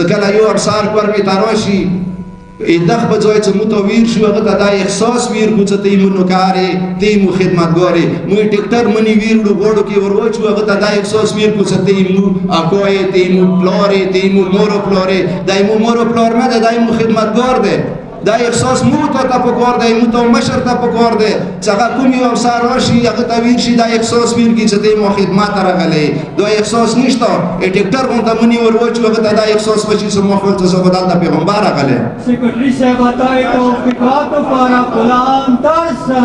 سکله یو افسر کورمې ته راشي دغ په ځای چې موږ ته ویر شو هغه ته دا احساس ویر کړو چې تی مو نوکارې تی مو خدمتګارې موږ ټیکټر منی ویر وړو غوړو کې ور واچو هغه ته دا احساس ویر کړو چې تی مو اکوې تی مو پلارې تی مو مورو پلارې دای مو مورو پلار نه دای مو خدمتګار دی دا احساس مو ته پکار دی مو ته مشر ته پکار دی چې هغه کوم یو افسر راشي هغه ته ویر شي دا احساس ویر کی چې تی مو خدمت راغلی دا احساس نشته ټیکټر مون ته منی ور واچو هغه ته دا احساس وشي چې مو خپل ته خدای ته پیغمبر راغلی سیکرټری صاحب اتای توفیقات لپاره غلام تاسو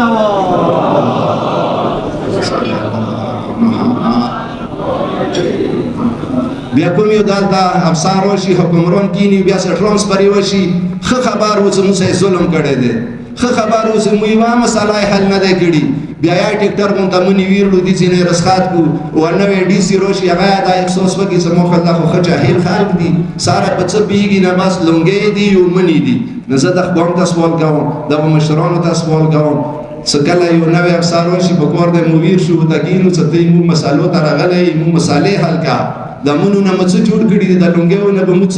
بیا کوم یو دلته افسر وشي حکمران کینی بیا سره ترانسفر وشي خه خبر و چې موږ ظلم کړی دی خه خبر و چې موږ یو مسله حل نه دی کړی بیا یا ټیکټر مون ته منی ویرلو دي چې نه رسخات کو او نوې ډي سي روشي هغه دا احساس وکړي چې مو خلک خو جاهل خلک دي ساره په څه بیګي نه بس لونګې دي یو منی دي نه زه د خپل تاسو سوال کوم د مشرانو تاسو سوال کوم سکله یو نوې افسر وشي په کور د مویر شو تګینو چې ته مو مسالو ته راغلي مو مسالې حل کا د مونږ نه مڅ جوړ کړي د لونګو نه به مڅ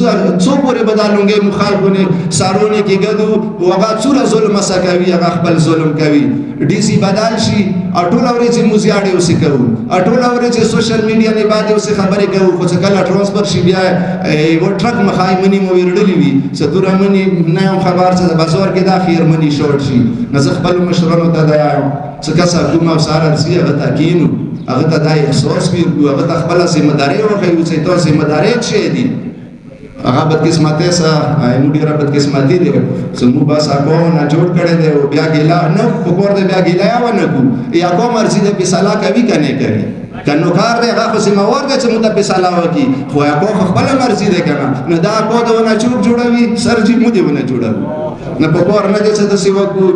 څو پورې به د لونګو مخالفونه سارونه کې ګدو او هغه څوره ظلم سکوي هغه خپل ظلم کوي ډي سي بدل شي اټول اوري چې موزیاډي اوسې کوو اټول اوري چې سوشل میډیا نه باندې اوسې خبرې کوو خو څنګه لا ترانسفر شي بیا و ټرک مخای منی مو ورډلی وي ستوره منی نه خبر چې د بازار کې د خیر منی شورت شي نه خپل مشرانو ته دا څنګه کوم افسر سي هغه تاکینو هغه ته دا احساس ویرګو هغه ته خپل ذمہ داری ورکوي چې تاسو ذمہ داری چي دي هغه بدقسمتي سره نو ډیره بدقسمتي دي چې مو بس هغه نه جوړ کړي دی او بیا ګیلا نه پکور دی بیا ګیلا و نه کو یا کوم مرزي د بسلا کوي کنه کوي کنو کار دی هغه ذمہ ور دی چې مو ته بسلا وکي خو هغه خپل مرزي دی کنه نه دا کو د نه جوړوي سرجي مو دی ونه جوړوي نه پکور نه دي چې د سیوا کو